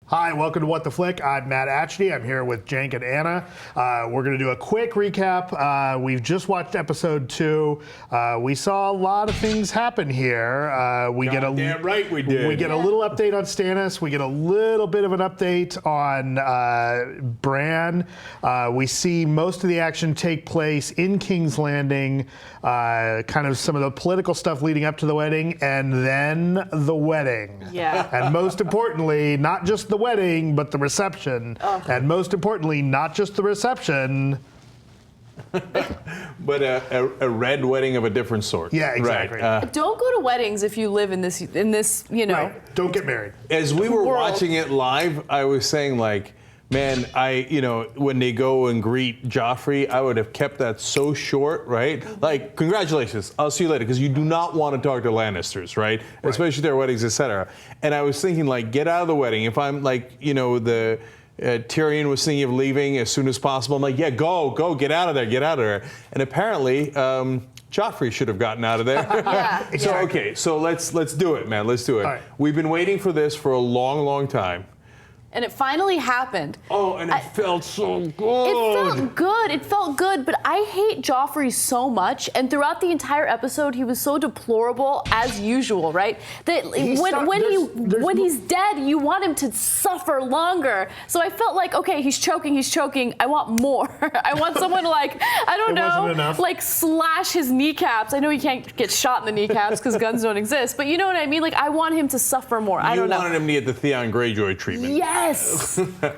Hi, welcome to What the Flick. I'm Matt Atchity. I'm here with Cenk and Anna. We're going to do a quick recap. We've just watched episode 2. We saw a lot of things happen here. Damn right we did. We get a little update on Stannis. We get a little bit of an update on Bran. We see most of the action take place in King's Landing, kind of some of the political stuff leading up to the wedding, and then the wedding. Yeah. And most importantly, not just the wedding, but the reception. Oh. And most importantly, not just the reception, but a red wedding of a different sort. Yeah, exactly. Right. Don't go to weddings if you live in this, you know. Right. Don't get married. As we were watching it live, I was saying, like, man, when they go and greet Joffrey, I would have kept that so short, right? Like, congratulations, I'll see you later, because you do not want to talk to Lannisters, right? Especially their weddings, etc. And I was thinking, like, get out of the wedding. If I'm like, Tyrion was thinking of leaving as soon as possible, I'm like, yeah, go, get out of there. And apparently, Joffrey should have gotten out of there. Yeah. So, okay, so let's do it, man. Let's do it. Right. We've been waiting for this for a long, long time. And it finally happened. Oh, and it felt so good. It felt good, but I hate Joffrey so much. And throughout the entire episode, he was so deplorable as usual, right? That when he's dead, you want him to suffer longer. So I felt like, okay, he's choking. I want more. I want someone to, like, I don't know, like slash his kneecaps. I know he can't get shot in the kneecaps because guns don't exist, but you know what I mean? Like, I want him to suffer more. I don't know. You wanted him to get the Theon Greyjoy treatment. Yes.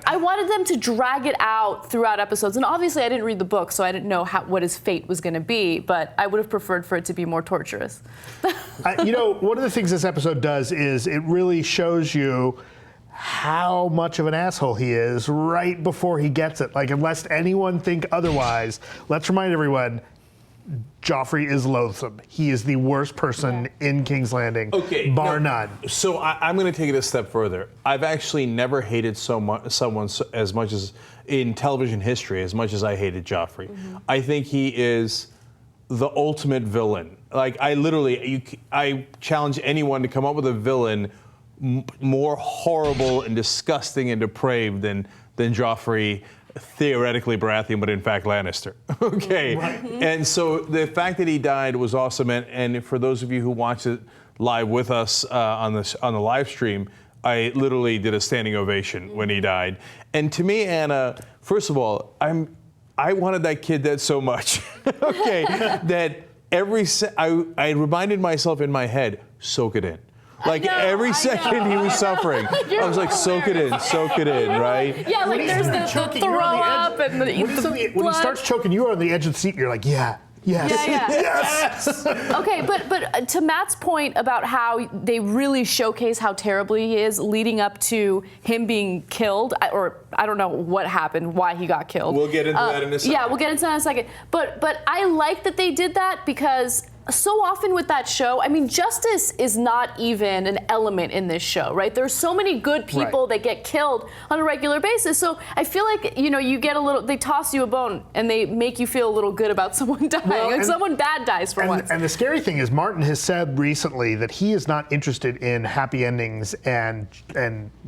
I wanted them to drag it out throughout episodes. And obviously I didn't read the book, so I didn't know what his fate was going to be, but I would have preferred for it to be more torturous. One of the things this episode does is it really shows you how much of an asshole he is right before he gets it. Like, unless anyone think otherwise, let's remind everyone, Joffrey is loathsome. He is the worst person in King's Landing, bar none. So I'm going to take it a step further. I've actually never hated someone as much as in television history as much as I hated Joffrey. Mm-hmm. I think he is the ultimate villain. Like, I challenge anyone to come up with a villain more horrible and disgusting and depraved than Joffrey. Theoretically Baratheon, but in fact Lannister. Okay. Right. And so the fact that he died was awesome. And for those of you who watched it live with us on the live stream, I literally did a standing ovation when he died. And to me, Anna, first of all, I wanted that kid dead so much. Okay. That I reminded myself in my head, soak it in. Like, every second he was suffering, I was like, soak it in, right? Yeah, like there's the throw up and the when he starts choking, you are on the edge of the seat, you're like, yeah. Yes. Yeah. Yes. Okay, but to Matt's point about how they really showcase how terrible he is leading up to him being killed, or I don't know what happened, why he got killed. We'll get into that in a second. Yeah, we'll get into that in a second. But I like that they did that because so often with that show, I mean, justice is not even an element in this show, right? There's so many good people that get killed on a regular basis. So I feel like, you get a little, they toss you a bone and they make you feel a little good about someone dying. Well, someone bad dies for once. And the scary thing is Martin has said recently that he is not interested in happy endings and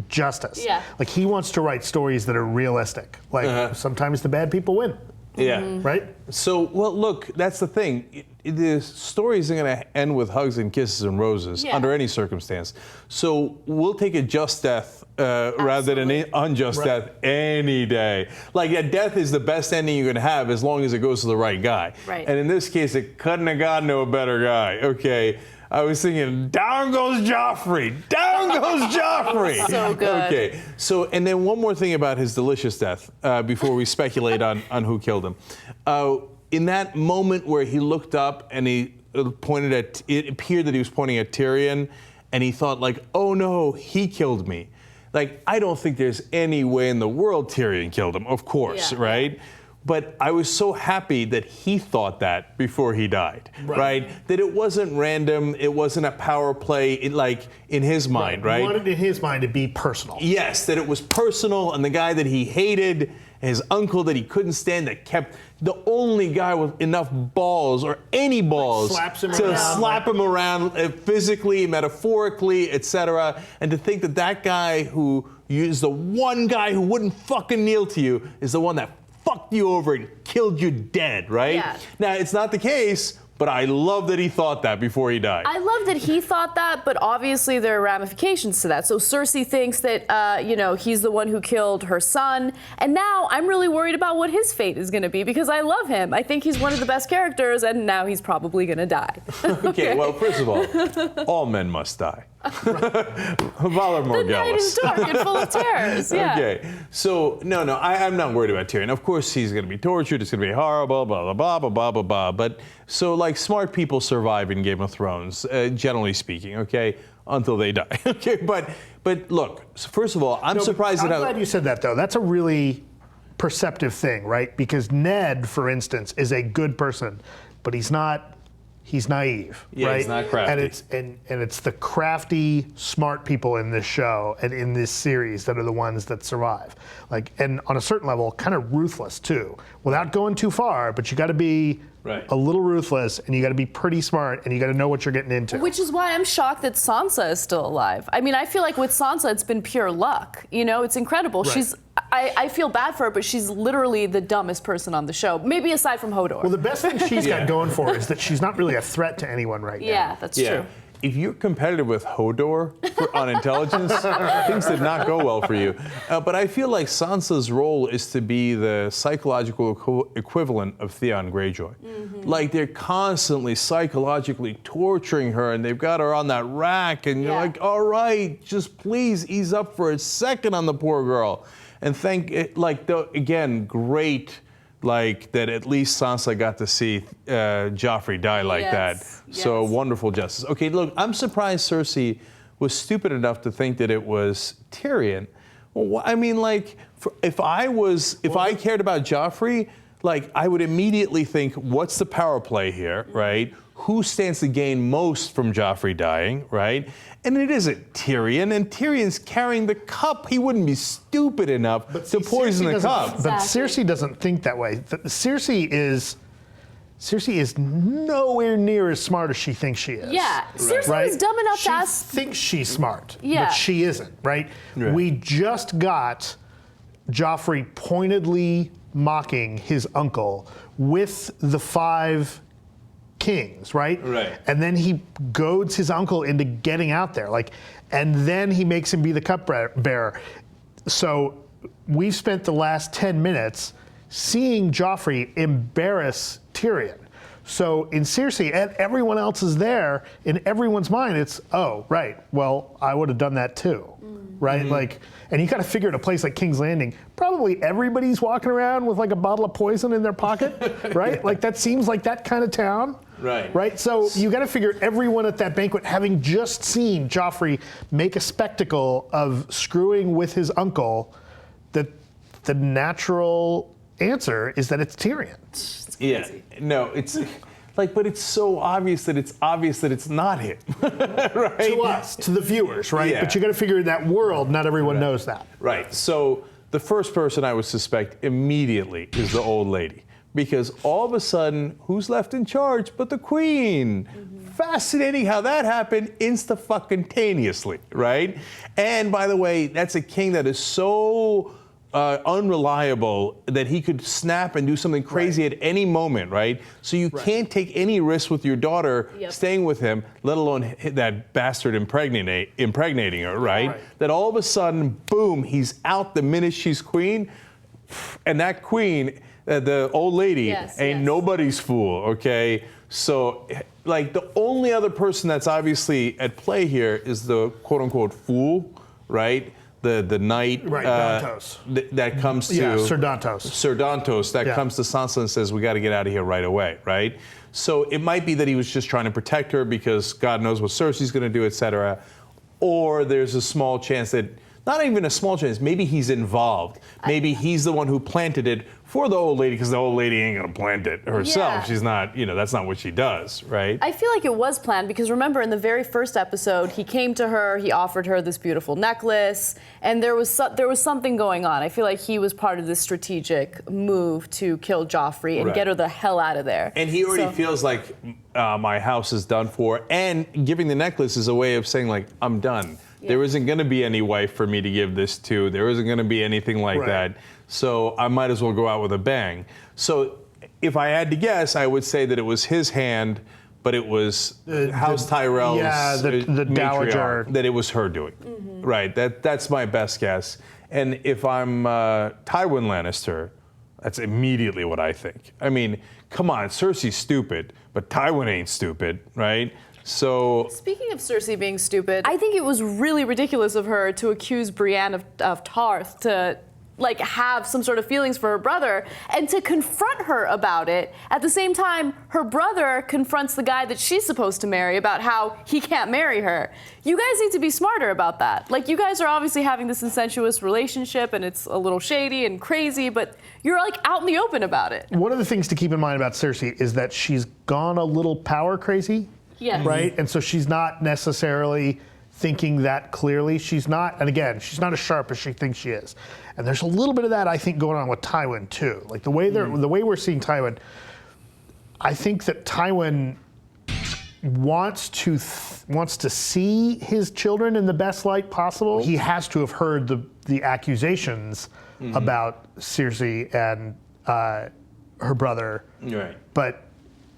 justice. Yeah. Like, he wants to write stories that are realistic. Like, sometimes the bad people win. Yeah. Mm-hmm. Right? So, well, look, that's the thing. The story isn't going to end with hugs and kisses and roses under any circumstance. So we'll take a just death rather than an unjust death any day. Like, a death is the best ending you can have as long as it goes to the right guy. Right. And in this case, it couldn't have gotten to a better guy. Okay. I was thinking, down goes Joffrey. Down goes Joffrey. So good. Okay. So, and then one more thing about his delicious death before we speculate on who killed him. In that moment where he looked up and he pointed at, it appeared that he was pointing at Tyrion, and he thought, like, oh no, he killed me. Like, I don't think there's any way in the world Tyrion killed him, of course, right? But I was so happy that he thought that before he died, right? That it wasn't random, it wasn't a power play, in his mind, right? He wanted in his mind to be personal. Yes, that it was personal, and the guy that he hated, his uncle that he couldn't stand, that kept the only guy with enough balls, or any balls, to slap him around physically, metaphorically, etc. And to think that that guy who is the one guy who wouldn't fucking kneel to you, is the one that fucked you over and killed you dead, right? Yeah. Now, it's not the case, but I love that he thought that before he died. I love that he thought that, but obviously there are ramifications to that. So Cersei thinks that, he's the one who killed her son. And now I'm really worried about what his fate is going to be because I love him. I think he's one of the best characters, and now he's probably going to die. Okay, well, first of all men must die. Valor Morgellus. The night is dark and full of terrors. Yeah. Okay, so I'm not worried about Tyrion. Of course, he's going to be tortured. It's going to be horrible. Blah blah blah blah blah blah blah. But so smart people survive in Game of Thrones, generally speaking. Okay, until they die. Okay, but look. First of all, I'm surprised I'm glad you said that though. That's a really perceptive thing, right? Because Ned, for instance, is a good person, but he's not. He's naive, right? He's not crafty. And it's the crafty, smart people in this show and in this series that are the ones that survive. And on a certain level, kind of ruthless too, without going too far. But you got to be a little ruthless, and you got to be pretty smart, and you got to know what you're getting into. Which is why I'm shocked that Sansa is still alive. I mean, I feel like with Sansa, it's been pure luck. It's incredible. Right. I feel bad for her, but she's literally the dumbest person on the show, maybe aside from Hodor. Well, the best thing she's got going for her is that she's not really a threat to anyone right now. Yeah, that's true. If you're competitive with Hodor on intelligence, things did not go well for you. But I feel like Sansa's role is to be the psychological equivalent of Theon Greyjoy. Mm-hmm. They're constantly psychologically torturing her, and they've got her on that rack, and you're like, all right, just please ease up for a second on the poor girl. And great. That at least Sansa got to see Joffrey die like that. So wonderful justice. Okay, look, I'm surprised Cersei was stupid enough to think that it was Tyrion. Well, I mean, if I cared about Joffrey, I would immediately think, what's the power play here, right? Who stands to gain most from Joffrey dying, right? And it isn't Tyrion, and Tyrion's carrying the cup. He wouldn't be stupid enough to poison the cup. But Cersei doesn't think that way. Cersei is nowhere near as smart as she thinks she is. Yeah, Cersei is dumb enough to ask. She thinks she's smart, but she isn't, right? We just got Joffrey pointedly mocking his uncle with the 5 kings, right? Right. And then he goads his uncle into getting out there, and then he makes him be the cupbearer. So we've spent the last 10 minutes seeing Joffrey embarrass Tyrion. So in Cersei, and everyone else is there, in everyone's mind, it's, oh, right, well, I would have done that too, right? Mm-hmm. And you got to figure at a place like King's Landing, probably everybody's walking around with a bottle of poison in their pocket, right? That seems like that kind of town. Right. So you got to figure everyone at that banquet, having just seen Joffrey make a spectacle of screwing with his uncle, that the natural answer is that it's Tyrion. It's crazy. Yeah. No, it's but it's so obvious that it's not him. Right? To us, to the viewers, right? Yeah. But you got to figure in that world, not everyone knows that. Right. So the first person I would suspect immediately is the old lady. Because all of a sudden, who's left in charge but the queen? Mm-hmm. Fascinating how that happened insta-fucking-taneously, right? And by the way, that's a king that is so unreliable that he could snap and do something crazy at any moment, right? So you can't take any risk with your daughter staying with him, let alone that bastard impregnating her, right? That all of a sudden, boom, he's out the minute she's queen, and that queen, the old lady, ain't nobody's fool, okay? So, the only other person that's obviously at play here is the quote-unquote fool, right? The knight Dantos. That comes to Sir Dantos. Sir Dantos that comes to Sansa and says, we got to get out of here right away, right? So it might be that he was just trying to protect her because God knows what Cersei's going to do, etc. Or there's a small chance that, not even a small chance, maybe he's involved. Maybe he's the one who planted it for the old lady, because the old lady ain't gonna plant it herself. Yeah. She's not, that's not what she does, right? I feel like it was planned because remember in the very first episode, he came to her, he offered her this beautiful necklace, and there was something going on. I feel like he was part of this strategic move to kill Joffrey and get her the hell out of there. And he already feels like my house is done for, and giving the necklace is a way of saying I'm done. There isn't going to be any wife for me to give this to. There isn't going to be anything like that. So I might as well go out with a bang. So if I had to guess, I would say that it was his hand, but it was House Tyrell's the dowager. That it was her doing. Right. That's my best guess. And if I'm Tywin Lannister, that's immediately what I think. I mean, come on, Cersei's stupid, but Tywin ain't stupid, right? So, speaking of Cersei being stupid, I think it was really ridiculous of her to accuse Brienne of Tarth to like have some sort of feelings for her brother and to confront her about it. At the same time, her brother confronts the guy that she's supposed to marry about how he can't marry her. You guys need to be smarter about that. Like, you guys are obviously having this incestuous relationship and it's a little shady and crazy, but you're like out in the open about it. One of the things to keep in mind about Cersei is that she's gone a little power crazy. Yes. Right? And so she's not necessarily thinking that clearly. She's not, and again, she's not as sharp as she thinks she is. And there's a little bit of that, I think, going on with Tywin too. Like the way we're seeing Tywin, I think that Tywin wants to see his children in the best light possible. He has to have heard the accusations about Cersei and her brother, right. But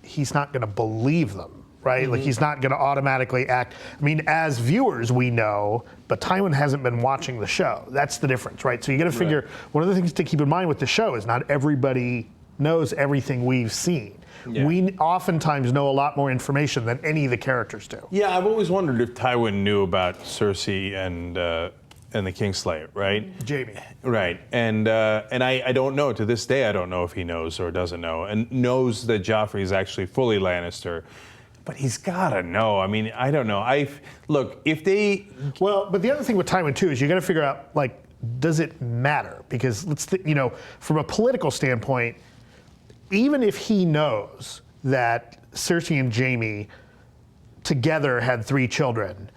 he's not going to believe them. Right? Like, he's not going to automatically act. I mean, as viewers, we know, but Tywin hasn't been watching the show. That's the difference, right? So you got to figure, one of the things to keep in mind with the show is not everybody knows everything we've seen. Yeah. We oftentimes know a lot more information than any of the characters do. Yeah, I've always wondered if Tywin knew about Cersei and the Kingslayer, right? Jaime. Right, and I don't know, to this day I don't know if he knows or doesn't know, and knows that Joffrey is actually fully Lannister. But he's gotta know. I mean, I don't know. Look, if they... Well, but the other thing with Tywin too is you gotta figure out, like, does it matter? Because from a political standpoint, even if he knows that Cersei and Jaime together had 3 children,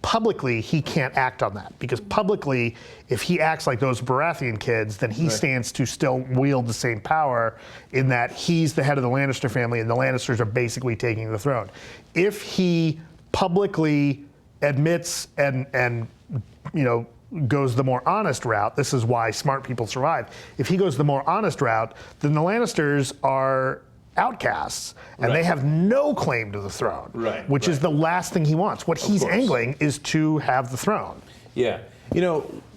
publicly he can't act on that, because publicly, if he acts like those Baratheon kids, then he stands to still wield the same power in that he's the head of the Lannister family and the Lannisters are basically taking the throne. If he publicly admits and goes the more honest route, this is why smart people survive. If he goes the more honest route, then the Lannisters are outcasts, and they have no claim to the throne, which is the last thing he wants. What he's angling is to have the throne. Yeah.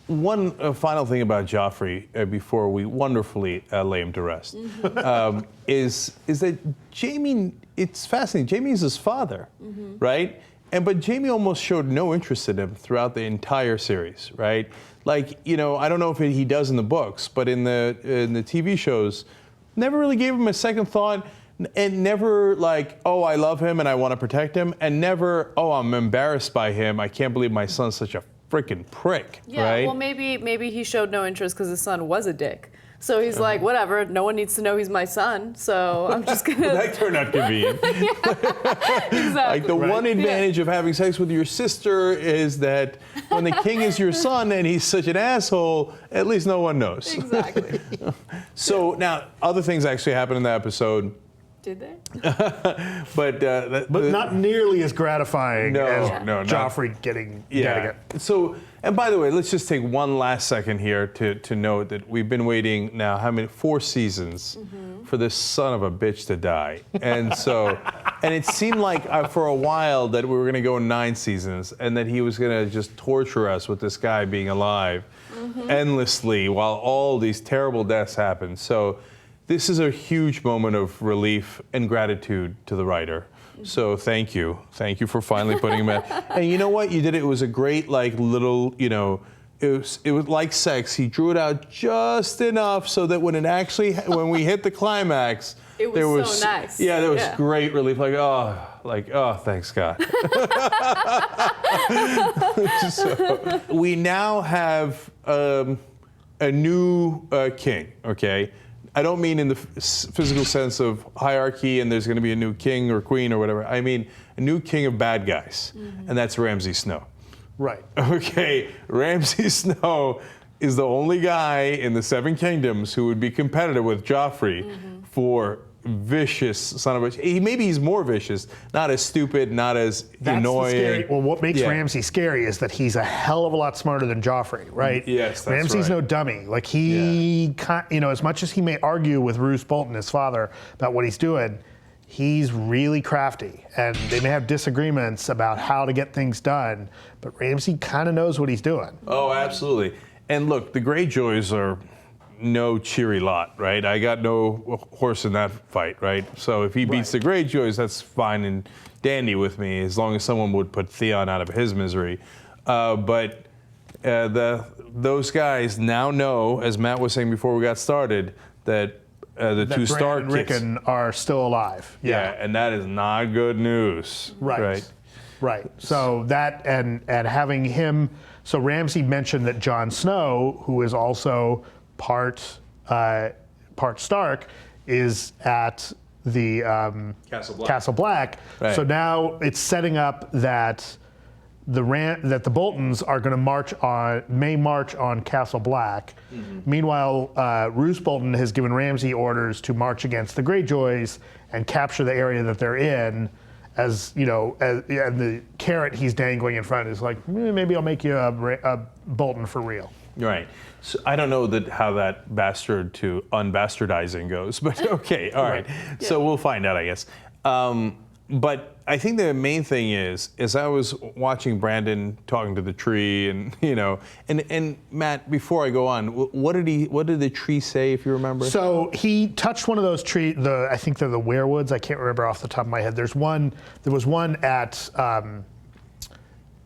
One final thing about Joffrey before we wonderfully lay him to rest is that Jaime, it's fascinating. Jaime is his father, right? But Jaime almost showed no interest in him throughout the entire series, right? Like, I don't know if he does in the books, but in the TV shows, never really gave him a second thought, and never like, oh, I love him and I want to protect him, and never, oh, I'm embarrassed by him. I can't believe my son's such a freaking prick, right? Well, maybe he showed no interest because his son was a dick. So he's like, whatever, no one needs to know he's my son, so I'm just gonna... That turned out convenient. Exactly. Like, the one advantage of having sex with your sister is that when the king is your son and he's such an asshole, at least no one knows. Exactly. So now, other things actually happened in the episode. Did they? But not nearly as gratifying as Joffrey getting it. So, and by the way, let's just take one last second here to note that we've been waiting now, 4 seasons for this son of a bitch to die. And so, and it seemed like for a while that we were going to go 9 seasons and that he was going to just torture us with this guy being alive endlessly while all these terrible deaths happen. So, this is a huge moment of relief and gratitude to the writer. So thank you for finally putting him in. And you know what? You did it. It was a great, little, it was like sex. He drew it out just enough so that when we hit the climax, it was so nice. Yeah, there was great relief. Oh, thanks God. So, we now have a new king. Okay. I don't mean in the physical sense of hierarchy and there's going to be a new king or queen or whatever. I mean a new king of bad guys, and that's Ramsay Snow. Right. Okay, Ramsay Snow is the only guy in the 7 Kingdoms who would be competitive with Joffrey for vicious son of a. Maybe he's more vicious, not as stupid, not as annoying. Well, what makes Ramsay scary is that he's a hell of a lot smarter than Joffrey, right? Yes, that's Ramsay's right. no dummy. Like as much as he may argue with Roose Bolton, his father, about what he's doing, he's really crafty, and they may have disagreements about how to get things done, but Ramsay kind of knows what he's doing. Oh, absolutely. And look, the Greyjoys are no cheery lot, right? I got no horse in that fight, right? So if he beats the Greyjoys, that's fine and dandy with me, as long as someone would put Theon out of his misery. But those guys now know, as Matt was saying before we got started, that the two Stark and Rickon are still alive. Yeah, and that is not good news. Right. So that and having him. So Ramsay mentioned that Jon Snow, who is also part Stark, is at the Castle Black. Right. So now it's setting up that the Boltons are going to may march on Castle Black. Mm-hmm. Meanwhile, Roose Bolton has given Ramsay orders to march against the Greyjoys and capture the area that they're in. And the carrot he's dangling in front is like, maybe I'll make you a Bolton for real. Right. So I don't know how that bastard to unbastardizing goes, but okay, all right. Yeah. So we'll find out, I guess. But I think the main thing is I was watching Brandon talking to the tree, and and Matt, before I go on, what did the tree say, if you remember? So he touched one of those trees. I think they're the werewoods. I can't remember off the top of my head. There was one at.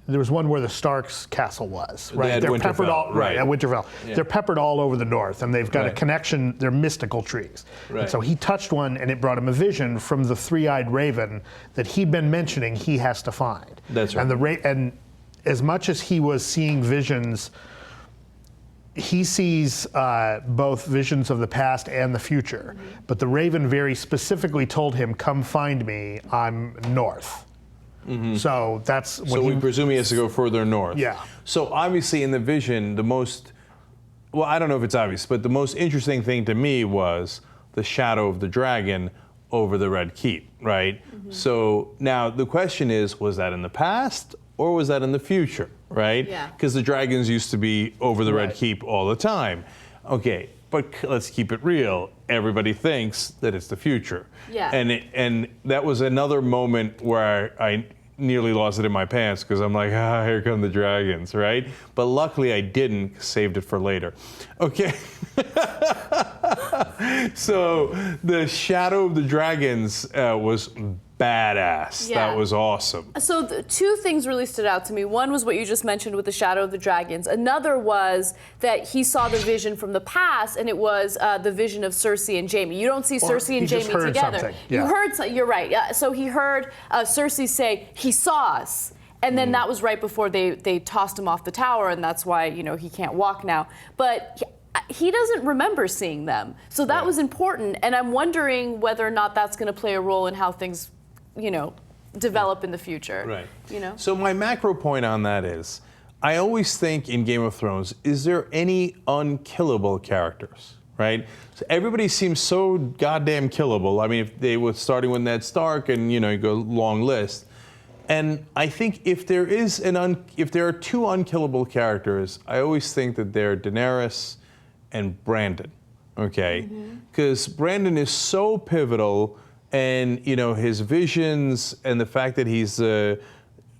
There was one where the Starks' castle was, right? They're peppered at Winterfell. Yeah. They're peppered all over the north, and they've got a connection. They're mystical trees. Right. And so he touched one, and it brought him a vision from the three-eyed raven that he'd been mentioning he has to find. That's right. And as much as he was seeing visions, he sees both visions of the past and the future. Mm-hmm. But the raven very specifically told him, "Come find me. I'm north." Mm-hmm. So that's when we presume he has to go further north. Yeah. So obviously in the vision, I don't know if it's obvious, but the most interesting thing to me was the shadow of the dragon over the Red Keep, right? Mm-hmm. So now the question is, was that in the past or was that in the future, right? Yeah. Because the dragons used to be over the Red Keep all the time. Okay, but let's keep it real. Everybody thinks that it's the future. Yeah. And that was another moment where I nearly lost it in my pants, because I'm like, here come the dragons, right? But luckily I didn't, saved it for later. Okay. So the shadow of the dragons was badass. Yeah. That was awesome. So two things really stood out to me. One was what you just mentioned with the shadow of the dragons. Another was that he saw the vision from the past, and it was the vision of Cersei and Jaime. You don't see Cersei and Jaime together. Yeah. You heard. You're right. Yeah. So he heard Cersei say, "He saw us." And then that was right before they tossed him off the tower, and that's why he can't walk now. But he doesn't remember seeing them, so that was important. And I'm wondering whether or not that's going to play a role in how things, develop in the future. Right. So my macro point on that is, I always think in Game of Thrones, is there any unkillable characters? Right? So everybody seems so goddamn killable. I mean, if they were starting with Ned Stark, and you go long list. And I think if there are two unkillable characters, I always think that they're Daenerys and Brandon. Okay? Because Brandon is so pivotal, and his visions and the fact that he's the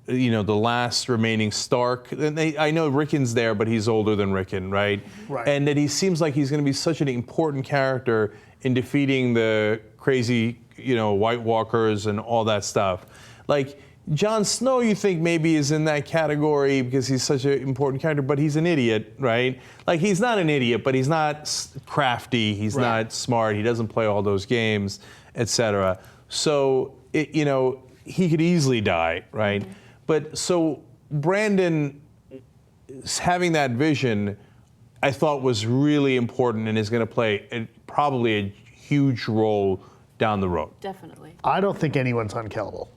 last remaining Stark. And I know Rickon's there, but he's older than Rickon, right? Right. And that he seems like he's going to be such an important character in defeating the crazy, White Walkers and all that stuff. Like Jon Snow, you think maybe is in that category because he's such an important character, but he's an idiot, right? Like he's not an idiot, but he's not crafty. He's not smart. He doesn't play all those games, etc. So he could easily die, right? Mm-hmm. But so Brandon having that vision, I thought was really important and is going to play probably a huge role down the road. Definitely. I don't think anyone's unkillable.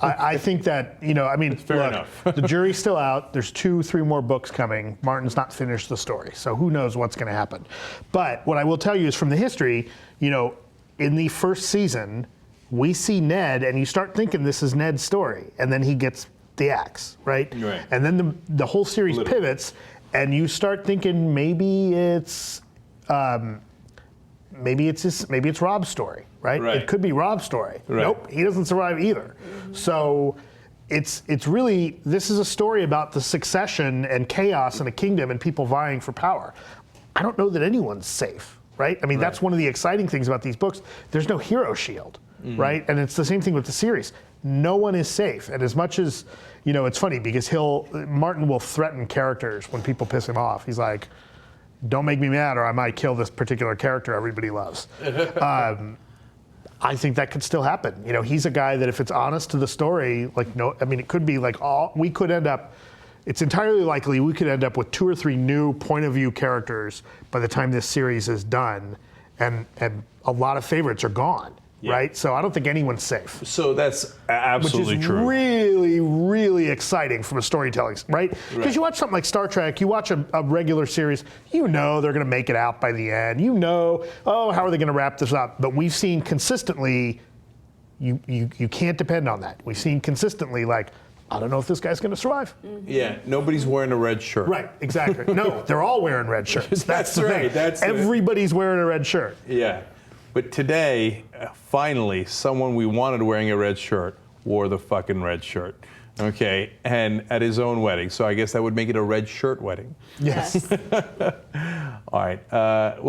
I think that, Fair enough. The jury's still out. There's 2-3 more books coming. Martin's not finished the story, so who knows what's going to happen. But what I will tell you is from the history, in the first season, we see Ned, and you start thinking this is Ned's story, and then he gets the axe, right? Right. And then the whole series pivots, and you start thinking maybe it's Rob's story, right? It could be Rob's story. Right. Nope, he doesn't survive either. So it's really, this is a story about the succession and chaos in a kingdom and people vying for power. I don't know that anyone's safe, right? I mean, that's one of the exciting things about these books. There's no hero shield, right? And it's the same thing with the series. No one is safe. And as much as, it's funny because Martin will threaten characters when people piss him off. He's like, don't make me mad or I might kill this particular character everybody loves. I think that could still happen. He's a guy that if it's honest to the story, it could be we could end up, it's entirely likely we could end up with 2 or 3 new point of view characters by the time this series is done, and a lot of favorites are gone, right? So I don't think anyone's safe. So that's absolutely which is true. Really, really exciting from a storytelling, right? Because you watch something like Star Trek, you watch a regular series, they're going to make it out by the end. How are they going to wrap this up? But we've seen consistently, you can't depend on that. We've seen consistently, I don't know if this guy's going to survive. Yeah, nobody's wearing a red shirt. Right, exactly. No, they're all wearing red shirts. That's the right. thing. Everybody's wearing a red shirt. Yeah. But today, finally, someone we wanted wearing a red shirt wore the fucking red shirt. Okay, and at his own wedding. So I guess that would make it a red shirt wedding. Yes. All right. I'm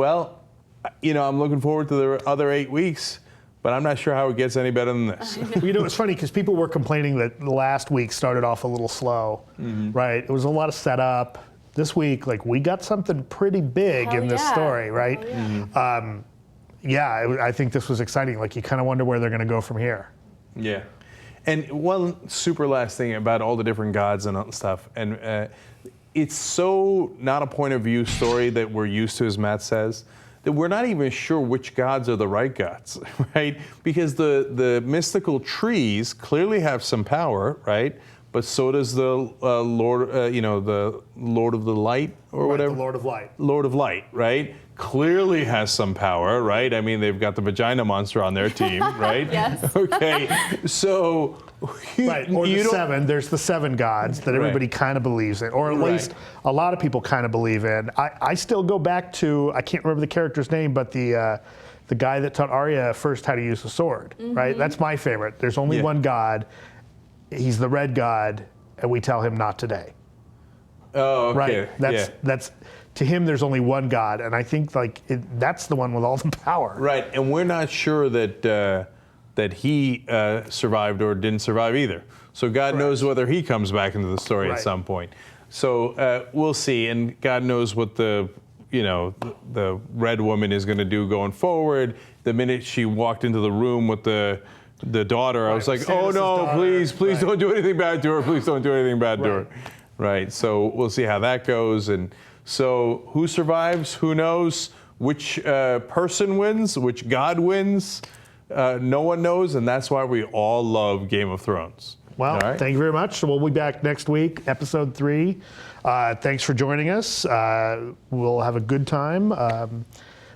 looking forward to the other 8 weeks, but I'm not sure how it gets any better than this. It's funny because people were complaining that last week started off a little slow, right? It was a lot of setup. This week, we got something pretty big in this story, right? I think this was exciting. You kind of wonder where they're going to go from here. Yeah. And one super last thing about all the different gods and stuff, and it's so not a point of view story that we're used to, as Matt says, that we're not even sure which gods are the right gods, right? Because the mystical trees clearly have some power, right? But so does the Lord, the Lord of the Light or whatever. The Lord of Light. Lord of Light, right? Clearly has some power, right? I mean, they've got the vagina monster on their team, right? Yes. Okay, so... Right, or there's the 7 gods that everybody kind of believes in, or at least a lot of people kind of believe in. I still go back to, I can't remember the character's name, but the guy that taught Arya first how to use the sword, right? That's my favorite. There's only one god. He's the red god, and we tell him not today. Oh, okay. Right. That's to him. There's only one god, and I think that's the one with all the power. Right, and we're not sure that he survived or didn't survive either. So God knows whether he comes back into the story at some point. So we'll see, and God knows what the red woman is going to do going forward. The minute she walked into the room with the daughter, I was like, oh no, please don't do anything bad to her. Please don't do anything bad to her. Right. So we'll see how that goes. And so who survives? Who knows? Which person wins? Which god wins? No one knows, and that's why we all love Game of Thrones. Well, thank you very much. So we'll be back next week, episode 3. Thanks for joining us. We'll have a good time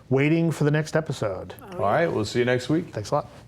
waiting for the next episode. All right, we'll see you next week. Thanks a lot.